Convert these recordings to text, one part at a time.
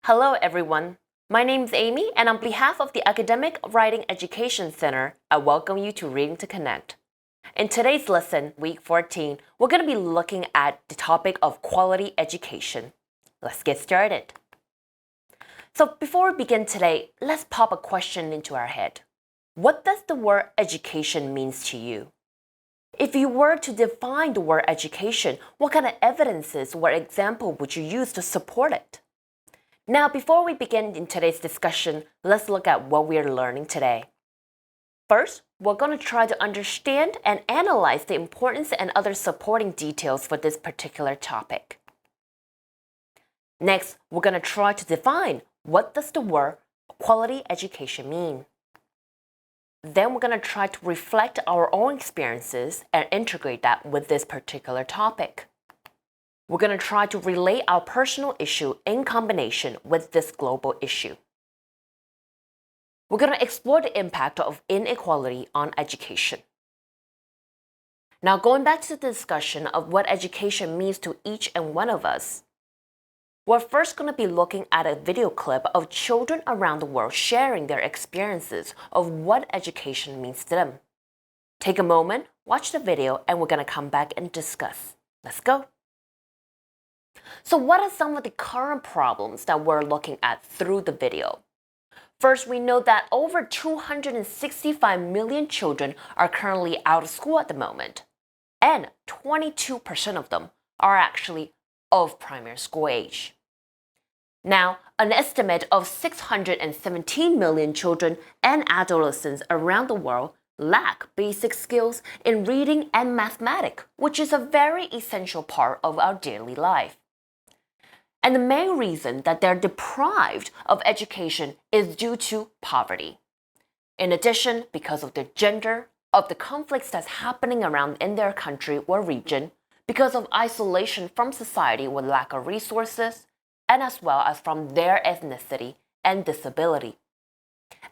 Hello everyone, my name is Amy and on behalf of the Academic Writing Education Center, I welcome you to Reading to Connect. In today's lesson, week 14, we're going to be looking at the topic of quality education. Let's get started. So before we begin today, let's pop a question into our head. What does the word education means to you? If you were to define the word education, what kind of evidences or example would you use to support it? Now, before we begin in today's discussion, let's look at what we are learning today. First, we're going to try to understand and analyze the importance and other supporting details for this particular topic. Next, we're going to try to define what does the word quality education mean. Then we're going to try to reflect our own experiences and integrate that with this particular topic. We're going to try to relate our personal issue in combination with this global issue. We're going to explore the impact of inequality on education. Now, going back to the discussion of what education means to each and one of us, we're first going to be looking at a video clip of children around the world sharing their experiences of what education means to them. Take a moment, watch the video, and we're going to come back and discuss. Let's go. So what are some of the current problems that we're looking at through the video? First, we know that over 265 million children are currently out of school at the moment, and 22% of them are actually of primary school age. Now, an estimate of 617 million children and adolescents around the world lack basic skills in reading and mathematics, which is a very essential part of our daily life. And the main reason that they're deprived of education is due to poverty. In addition, because of their gender, of the conflicts that's happening around in their country or region, because of isolation from society with lack of resources, and as well as from their ethnicity and disability.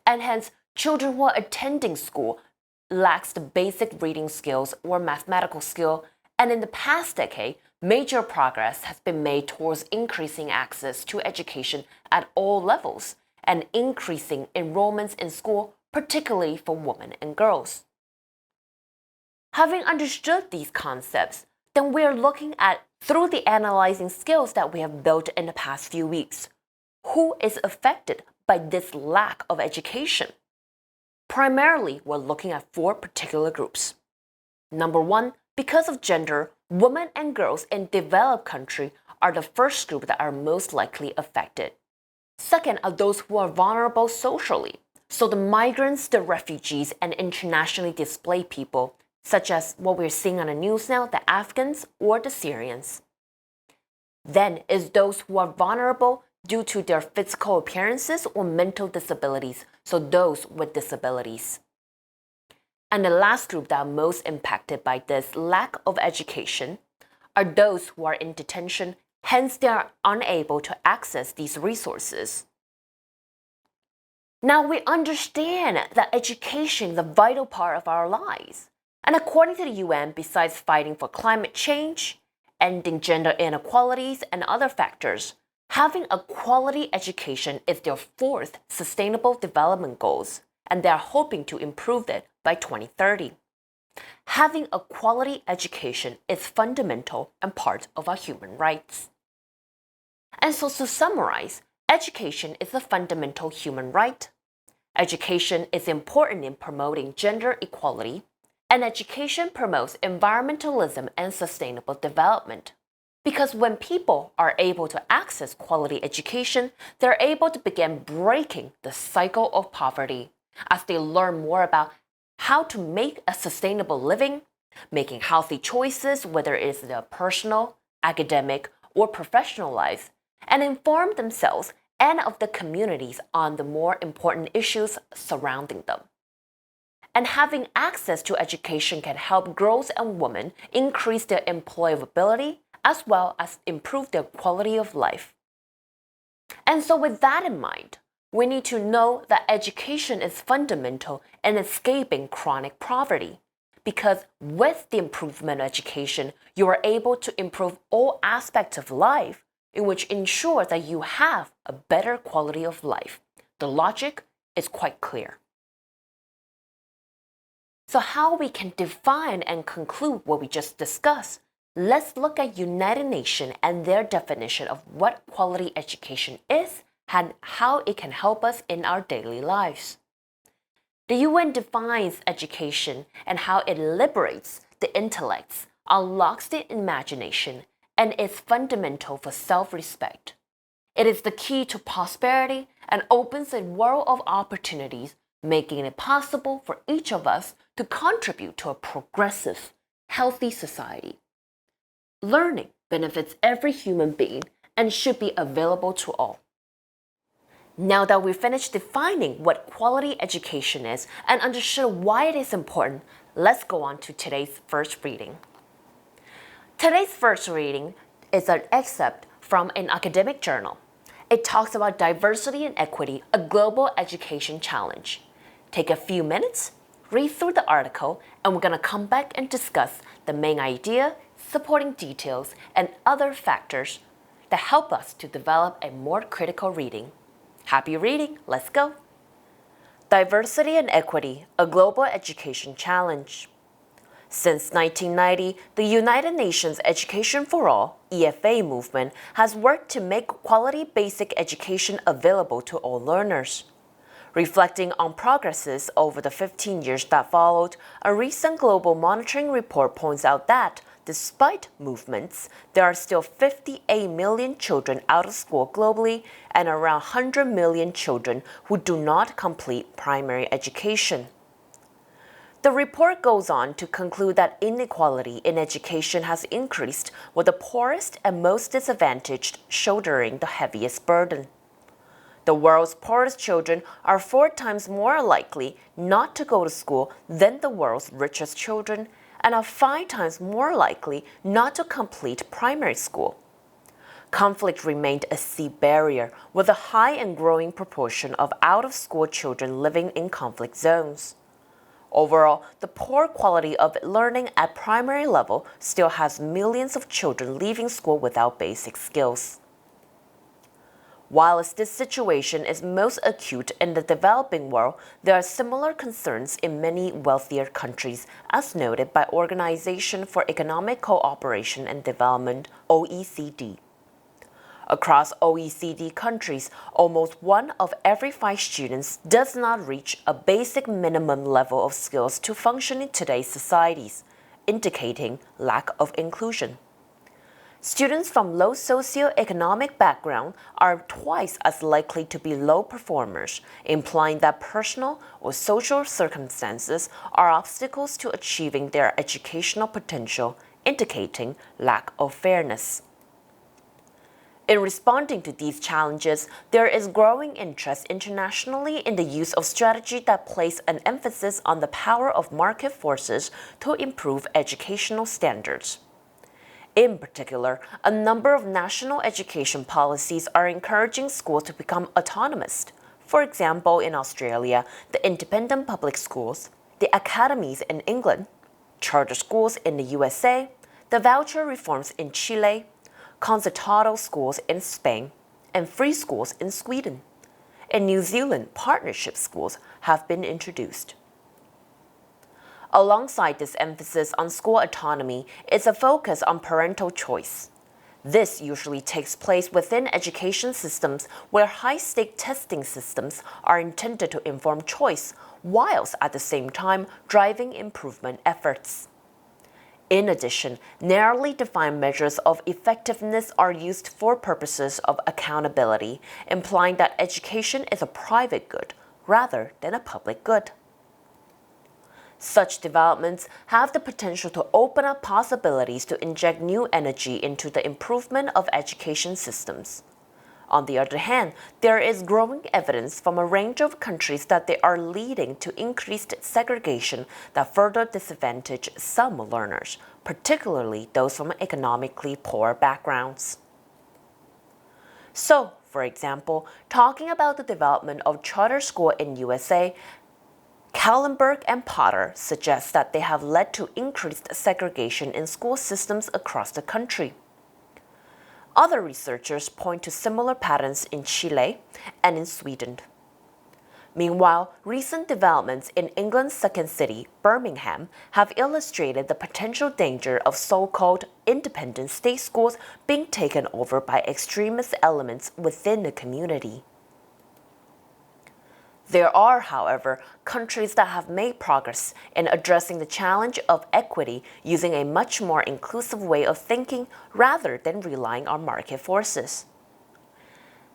And hence, children who are attending school lacks the basic reading skills or mathematical skill, and in the past decade, major progress has been made towards increasing access to education at all levels and increasing enrollments in school, particularly for women and girls. Having understood these concepts, then we are looking at, through the analyzing skills that we have built in the past few weeks, who is affected by this lack of education. Primarily, we're looking at 4 particular groups. Number 1, because of gender, women and girls in developed countries are the first group that are most likely affected. Second are those who are vulnerable socially, so the migrants, the refugees, and internationally displaced people, such as what we're seeing on the news now, the Afghans or the Syrians. Then is those who are vulnerable due to their physical appearances or mental disabilities, so those with disabilities. And the last group that are most impacted by this lack of education are those who are in detention, hence they are unable to access these resources. Now we understand that education is a vital part of our lives. And according to the UN, besides fighting for climate change, ending gender inequalities, and other factors, having a quality education is their 4th Sustainable Development Goals, and they are hoping to improve it by 2030. Having a quality education is fundamental and part of our human rights. And so to summarize, education is a fundamental human right. Education is important in promoting gender equality, and education promotes environmentalism and sustainable development. Because when people are able to access quality education, they're able to begin breaking the cycle of poverty as they learn more about how to make a sustainable living, making healthy choices, whether it is their personal, academic, or professional life, and inform themselves and of the communities on the more important issues surrounding them. And having access to education can help girls and women increase their employability as well as improve their quality of life. And so with that in mind, we need to know that education is fundamental in escaping chronic poverty, because with the improvement of education, you are able to improve all aspects of life, in which ensures that you have a better quality of life. The logic is quite clear. So how we can define and conclude what we just discussed? Let's look at United Nations and their definition of what quality education is and how it can help us in our daily lives. The UN defines education and how it liberates the intellects, unlocks the imagination, and is fundamental for self-respect. It is the key to prosperity and opens a world of opportunities, making it possible for each of us to contribute to a progressive, healthy society. Learning benefits every human being and should be available to all. Now that we've finished defining what quality education is and understood why it is important, let's go on to today's first reading. Today's first reading is an excerpt from an academic journal. It talks about diversity and equity, a global education challenge. Take a few minutes, read through the article, and we're going to come back and discuss the main idea, supporting details, and other factors that help us to develop a more critical reading. Happy reading, let's go. Diversity and equity, a global education challenge. Since 1990, the United Nations Education for All (EFA) movement has worked to make quality basic education available to all learners. Reflecting on progresses over the 15 years that followed, a recent global monitoring report points out that, despite movements, there are still 58 million children out of school globally and around 100 million children who do not complete primary education. The report goes on to conclude that inequality in education has increased, with the poorest and most disadvantaged shouldering the heaviest burden. The world's poorest children are 4 times more likely not to go to school than the world's richest children, and are 5 times more likely not to complete primary school. Conflict remained a key barrier, with a high and growing proportion of out-of-school children living in conflict zones. Overall, the poor quality of learning at primary level still has millions of children leaving school without basic skills. Whilst this situation is most acute in the developing world, there are similar concerns in many wealthier countries, as noted by Organization for Economic Cooperation and Development, OECD. Across OECD countries, almost 1 of every 5 students does not reach a basic minimum level of skills to function in today's societies, indicating lack of inclusion. Students from low socioeconomic background are twice as likely to be low performers, implying that personal or social circumstances are obstacles to achieving their educational potential, indicating lack of fairness. In responding to these challenges, there is growing interest internationally in the use of strategy that place an emphasis on the power of market forces to improve educational standards. In particular, a number of national education policies are encouraging schools to become autonomous. For example, in Australia, the independent public schools, the academies in England, charter schools in the USA, the voucher reforms in Chile, concertado schools in Spain, and free schools in Sweden. In New Zealand, partnership schools have been introduced. Alongside this emphasis on school autonomy is a focus on parental choice. This usually takes place within education systems where high-stake testing systems are intended to inform choice, whilst at the same time driving improvement efforts. In addition, narrowly defined measures of effectiveness are used for purposes of accountability, implying that education is a private good rather than a public good. Such developments have the potential to open up possibilities to inject new energy into the improvement of education systems. On the other hand, there is growing evidence from a range of countries that they are leading to increased segregation that further disadvantage some learners, particularly those from economically poor backgrounds. So, for example, talking about the development of charter school in USA, Kallenberg and Potter suggest that they have led to increased segregation in school systems across the country. Other researchers point to similar patterns in Chile and in Sweden. Meanwhile, recent developments in England's second city, Birmingham, have illustrated the potential danger of so-called independent state schools being taken over by extremist elements within the community. There are, however, countries that have made progress in addressing the challenge of equity using a much more inclusive way of thinking rather than relying on market forces.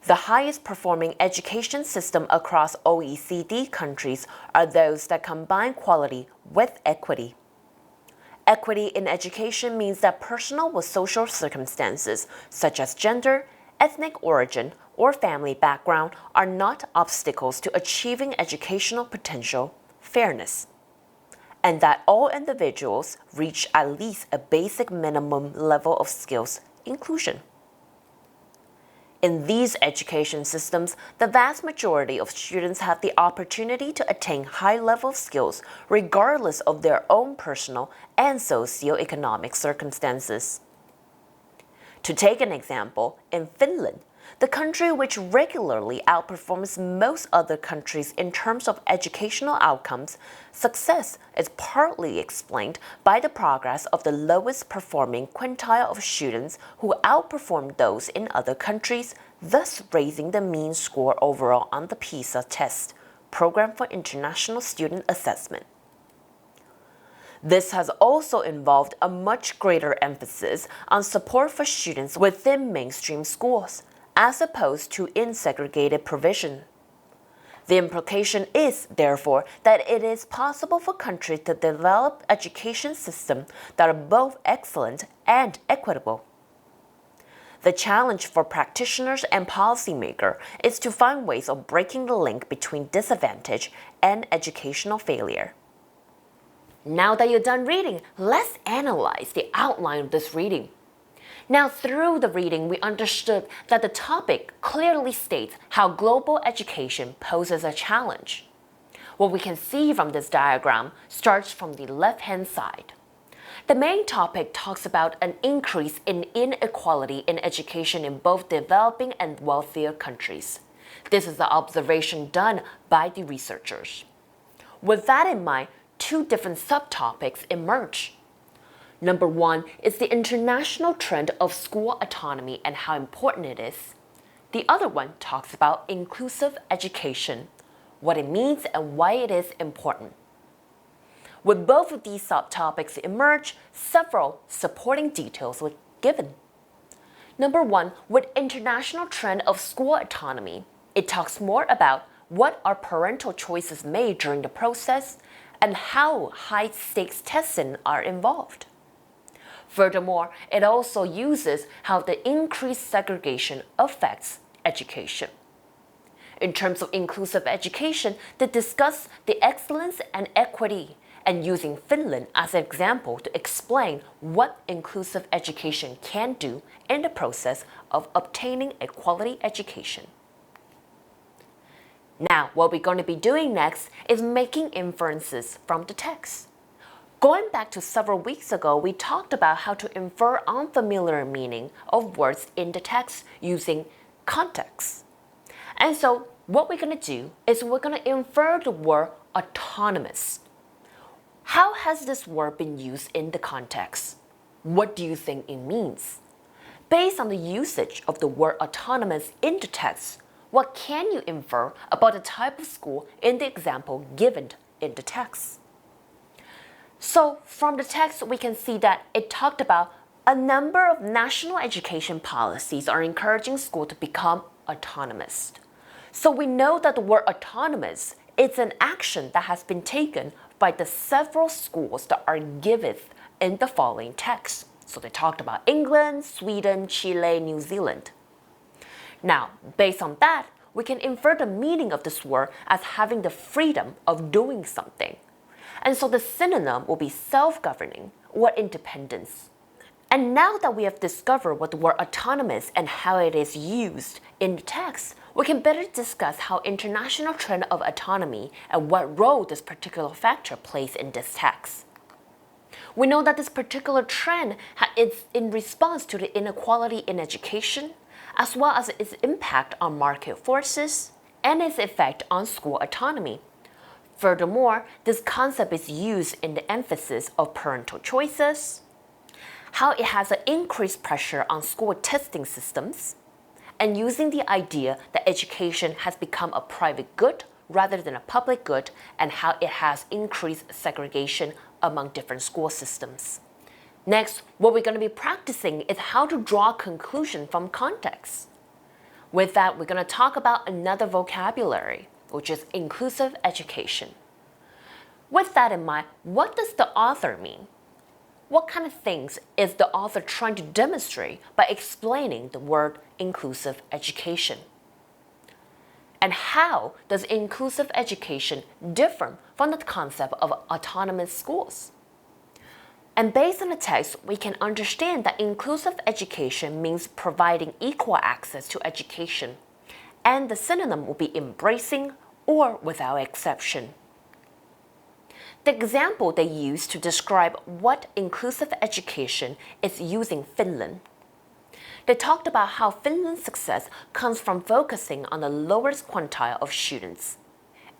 The highest performing education system across OECD countries are those that combine quality with equity. Equity in education means that personal or social circumstances, such as gender, ethnic origin, or family background, are not obstacles to achieving educational potential, fairness, and that all individuals reach at least a basic minimum level of skills, inclusion. In these education systems, the vast majority of students have the opportunity to attain high level skills regardless of their own personal and socioeconomic circumstances. To take an example, in Finland, the country which regularly outperforms most other countries in terms of educational outcomes, success is partly explained by the progress of the lowest performing quintile of students who outperform those in other countries, thus raising the mean score overall on the PISA test, Program for International Student Assessment. This has also involved a much greater emphasis on support for students within mainstream schools, as opposed to in segregated provision. The implication is, therefore, that it is possible for countries to develop education systems that are both excellent and equitable. The challenge for practitioners and policymakers is to find ways of breaking the link between disadvantage and educational failure. Now that you're done reading, let's analyze the outline of this reading. Now, through the reading, we understood that the topic clearly states how global education poses a challenge. What we can see from this diagram starts from the left-hand side. The main topic talks about an increase in inequality in education in both developing and wealthier countries. This is the observation done by the researchers. With that in mind, two different subtopics emerge. Number one is the international trend of school autonomy and how important it is. The other one talks about inclusive education, what it means and why it is important. With both of these subtopics emerge, several supporting details were given. Number one, with international trend of school autonomy, it talks more about what are parental choices made during the process and how high-stakes testing are involved. Furthermore, it also uses how the increased segregation affects education. In terms of inclusive education, they discuss the excellence and equity and using Finland as an example to explain what inclusive education can do in the process of obtaining a quality education. Now, what we're going to be doing next is making inferences from the text. Going back to several weeks ago, we talked about how to infer unfamiliar meaning of words in the text using context. And so what we're going to do is we're going to infer the word autonomous. How has this word been used in the context? What do you think it means? Based on the usage of the word autonomous in the text, what can you infer about the type of school in the example given in the text? So from the text, we can see that it talked about a number of national education policies are encouraging schools to become autonomous. So we know that the word autonomous is an action that has been taken by the several schools that are given in the following text. So they talked about England, Sweden, Chile, New Zealand. Now, based on that, we can infer the meaning of this word as having the freedom of doing something. And so the synonym will be self-governing or independence. And now that we have discovered what the word autonomous and how it is used in the text, we can better discuss how international trend of autonomy and what role this particular factor plays in this text. We know that this particular trend is in response to the inequality in education, as well as its impact on market forces and its effect on school autonomy. Furthermore, this concept is used in the emphasis of parental choices, how it has an increased pressure on school testing systems, and using the idea that education has become a private good rather than a public good, and how it has increased segregation among different school systems. Next, what we're going to be practicing is how to draw a conclusion from context. With that, we're going to talk about another vocabulary, which is inclusive education. With that in mind, what does the author mean? What kind of things is the author trying to demonstrate by explaining the word inclusive education? And how does inclusive education differ from the concept of autonomous schools? And based on the text, we can understand that inclusive education means providing equal access to education, and the synonym will be embracing or without exception. The example they use to describe what inclusive education is using Finland. They talked about how Finland's success comes from focusing on the lowest quintile of students.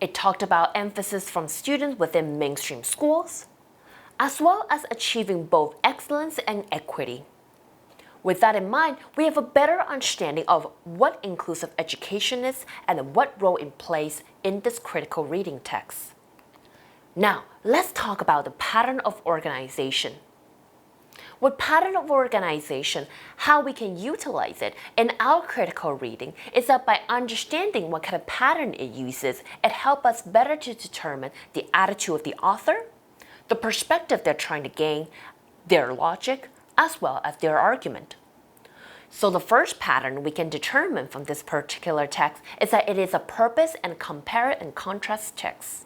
It talked about emphasis from students within mainstream schools, as well as achieving both excellence and equity. With that in mind, we have a better understanding of what inclusive education is and what role it plays in this critical reading text. Now, let's talk about the pattern of organization. With pattern of organization, how we can utilize it in our critical reading is that by understanding what kind of pattern it uses, it helps us better to determine the attitude of the author, the perspective they're trying to gain, their logic, as well as their argument. So the first pattern we can determine from this particular text is that it is a purpose and compare and contrast text.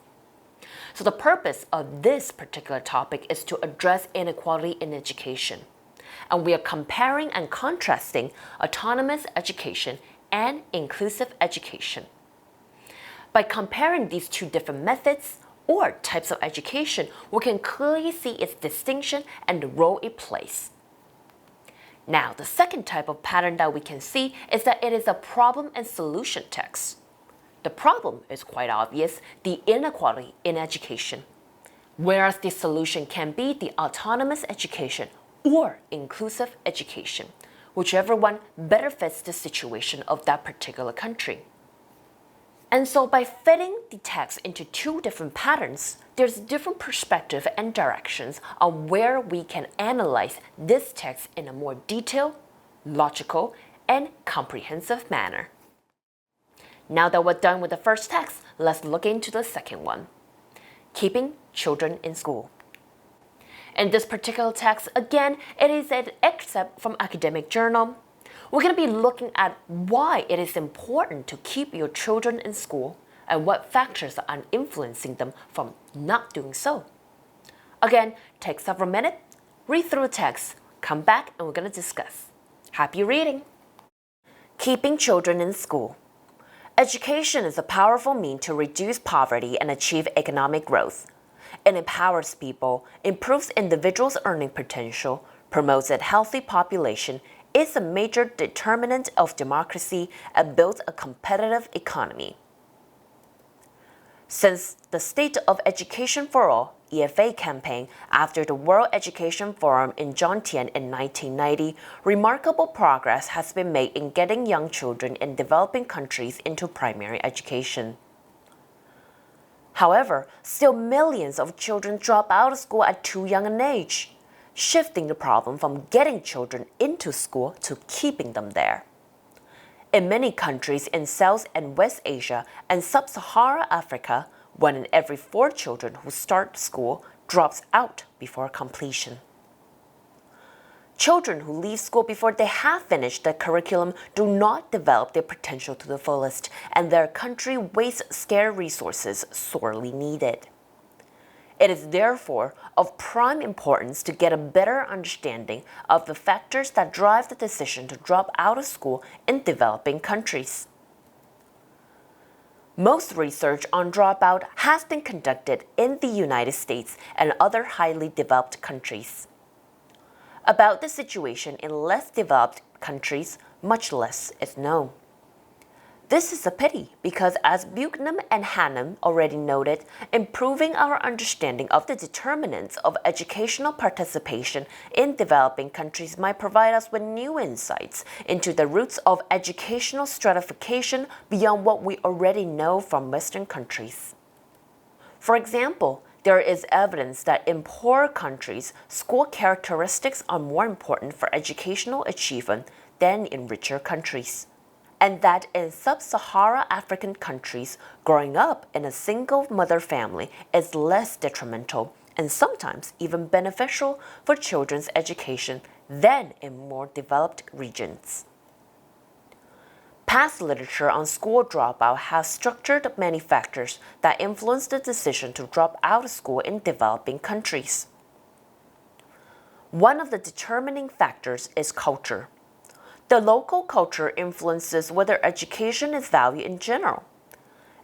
So the purpose of this particular topic is to address inequality in education. And we are comparing and contrasting autonomous education and inclusive education. By comparing these two different methods or types of education, we can clearly see its distinction and the role it plays. Now, the second type of pattern that we can see is that it is a problem and solution text. The problem is quite obvious, the inequality in education, whereas the solution can be the autonomous education or inclusive education, whichever one better fits the situation of that particular country. And so by fitting the text into two different patterns, there's different perspective and directions on where we can analyze this text in a more detailed, logical, and comprehensive manner. Now that we're done with the first text, let's look into the second one. Keeping children in school. In this particular text, again, it is an excerpt from academic journal. We're going to be looking at why it is important to keep your children in school and what factors are influencing them from not doing so. Again, take several minutes, read through the text, come back, and we're going to discuss. Happy reading! Keeping children in school. Education is a powerful means to reduce poverty and achieve economic growth. It empowers people, improves individuals' earning potential, promotes a healthy population, is a major determinant of democracy, and builds a competitive economy. Since the State of Education for All (EFA) campaign after the World Education Forum in Jomtien in 1990, remarkable progress has been made in getting young children in developing countries into primary education. However, still millions of children drop out of school at too young an age, shifting the problem from getting children into school to keeping them there. In many countries in South and West Asia and Sub-Saharan Africa, 1 in every 4 children who start school drops out before completion. Children who leave school before they have finished the curriculum do not develop their potential to the fullest, and their country wastes scarce resources sorely needed. It is therefore of prime importance to get a better understanding of the factors that drive the decision to drop out of school in developing countries. Most research on dropout has been conducted in the United States and other highly developed countries. About the situation in less developed countries, much less is known. This is a pity because, as Buchanan and Hannum already noted, improving our understanding of the determinants of educational participation in developing countries might provide us with new insights into the roots of educational stratification beyond what we already know from Western countries. For example, there is evidence that in poorer countries, school characteristics are more important for educational achievement than in richer countries, and that in sub-Sahara African countries, growing up in a single mother family is less detrimental and sometimes even beneficial for children's education than in more developed regions. Past literature on school dropout has structured many factors that influence the decision to drop out of school in developing countries. One of the determining factors is culture. The local culture influences whether education is valued in general.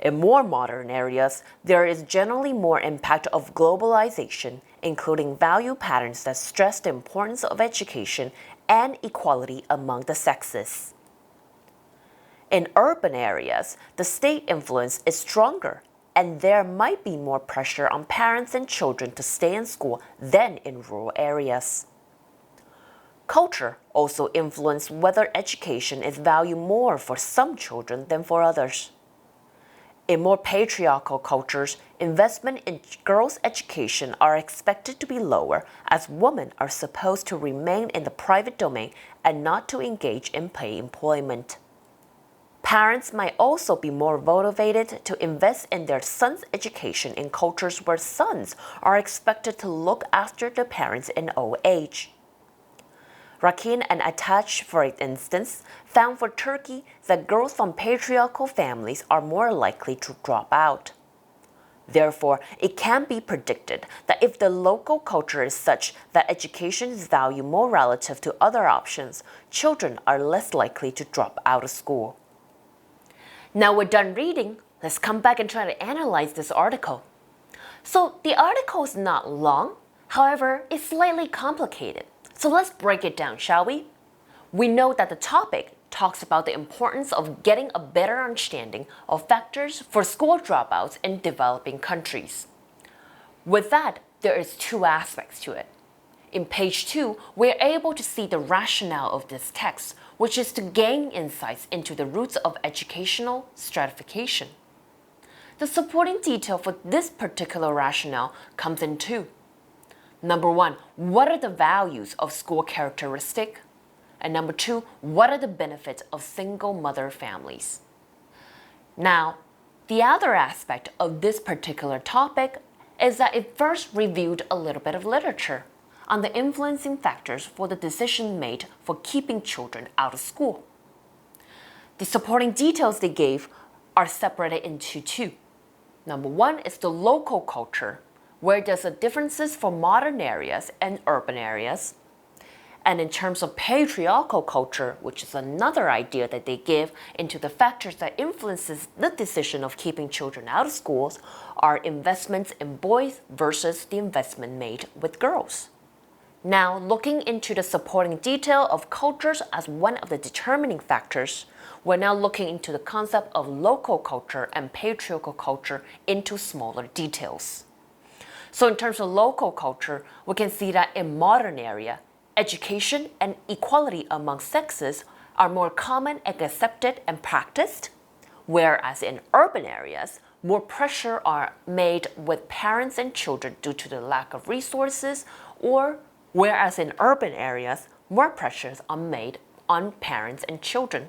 In more modern areas, there is generally more impact of globalization, including value patterns that stress the importance of education and equality among the sexes. In urban areas, the state influence is stronger, and there might be more pressure on parents and children to stay in school than in rural areas. Culture also influences whether education is valued more for some children than for others. In more patriarchal cultures, investment in girls' education are expected to be lower, as women are supposed to remain in the private domain and not to engage in paid employment. Parents might also be more motivated to invest in their sons' education in cultures where sons are expected to look after their parents in old age. Rakin and Atash, for instance, found for Turkey that girls from patriarchal families are more likely to drop out. Therefore, it can be predicted that if the local culture is such that education is valued more relative to other options, children are less likely to drop out of school. Now we're done reading, let's come back and try to analyze this article. So the article is not long, however, it's slightly complicated. So let's break it down, shall we? We know that the topic talks about the importance of getting a better understanding of factors for school dropouts in developing countries. With that, there is two aspects to it. In page 2, we're able to see the rationale of this text, which is to gain insights into the roots of educational stratification. The supporting detail for this particular rationale comes in two. Number 1, what are the values of school characteristic? And number 2, what are the benefits of single mother families? Now, the other aspect of this particular topic is that it first reviewed a little bit of literature on the influencing factors for the decision made for keeping children out of school. The supporting details they gave are separated into two. Number 1 is the local culture, where there's differences for modern areas and urban areas. And in terms of patriarchal culture, which is another idea that they give into the factors that influences the decision of keeping children out of schools, are investments in boys versus the investment made with girls. Now, looking into the supporting detail of cultures as one of the determining factors, we're now looking into the concept of local culture and patriarchal culture into smaller details. So in terms of local culture, we can see that in modern area, education and equality among sexes are more common and accepted and practiced, whereas in urban areas, more pressure are made with parents and children due to the lack of resources, or whereas in urban areas, more pressures are made on parents and children.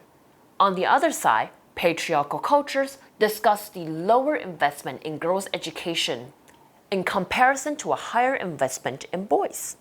On the other side, patriarchal cultures discuss the lower investment in girls' education in comparison to a higher investment in boys.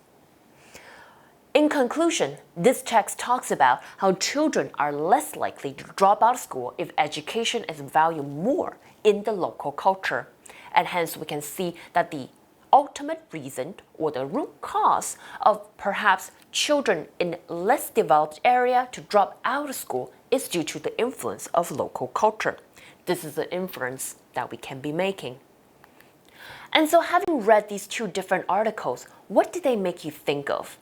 In conclusion, this text talks about how children are less likely to drop out of school if education is valued more in the local culture, and hence we can see that the ultimate reason or the root cause of perhaps children in less developed area to drop out of school is due to the influence of local culture. This is the inference that we can be making. And so having read these two different articles, what did they make you think of?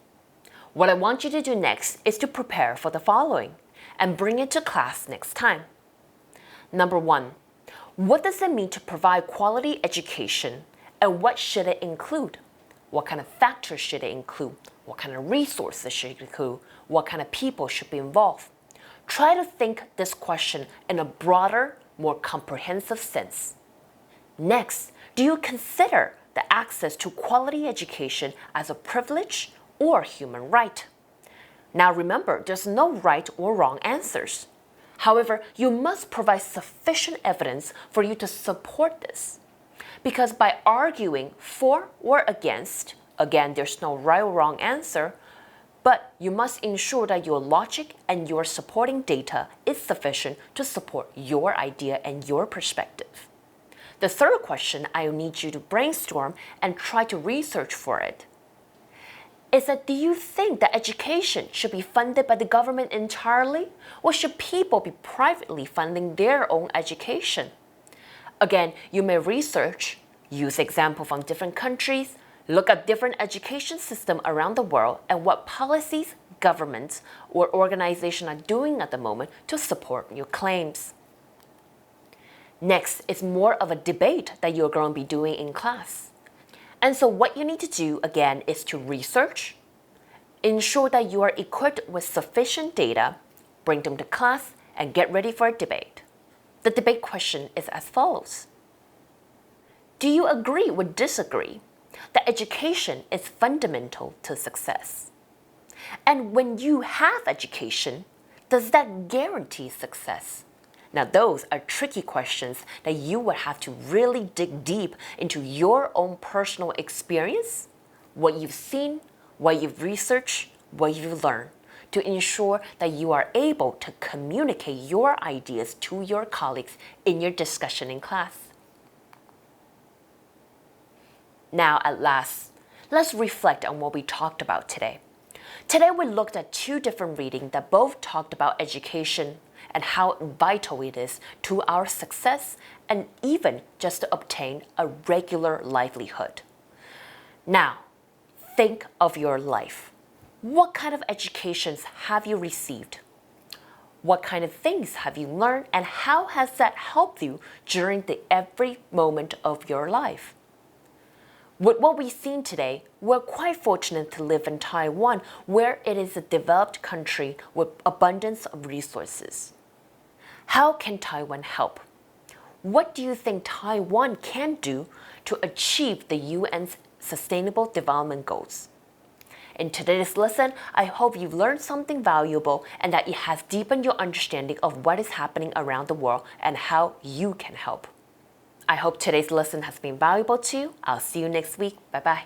What I want you to do next is to prepare for the following and bring it to class next time. Number 1, what does it mean to provide quality education, and what should it include? What kind of factors should it include? What kind of resources should it include? What kind of people should be involved? Try to think this question in a broader, more comprehensive sense. Next, do you consider the access to quality education as a privilege or human right? Now remember, there's no right or wrong answers. However, you must provide sufficient evidence for you to support this. Because by arguing for or against, again, there's no right or wrong answer, but you must ensure that your logic and your supporting data is sufficient to support your idea and your perspective. The third question I need you to brainstorm and try to research for it is that, do you think that education should be funded by the government entirely, or should people be privately funding their own education? Again, you may research, use examples from different countries, look at different education systems around the world and what policies, governments, or organizations are doing at the moment to support your claims. Next is more of a debate that you're going to be doing in class. And so what you need to do, again, is to research, ensure that you are equipped with sufficient data, bring them to class, and get ready for a debate. The debate question is as follows. Do you agree or disagree that education is fundamental to success? And when you have education, does that guarantee success? Now, those are tricky questions that you would have to really dig deep into your own personal experience, what you've seen, what you've researched, what you've learned, to ensure that you are able to communicate your ideas to your colleagues in your discussion in class. Now, at last, let's reflect on what we talked about today. Today, we looked at two different readings that both talked about education and how vital it is to our success and even just to obtain a regular livelihood. Now, think of your life. What kind of educations have you received? What kind of things have you learned, and how has that helped you during every moment of your life? With what we've seen today, we're quite fortunate to live in Taiwan, where it is a developed country with abundance of resources. How can Taiwan help? What do you think Taiwan can do to achieve the UN's Sustainable Development Goals? In today's lesson, I hope you've learned something valuable and that it has deepened your understanding of what is happening around the world and how you can help. I hope today's lesson has been valuable to you. I'll see you next week. Bye-bye.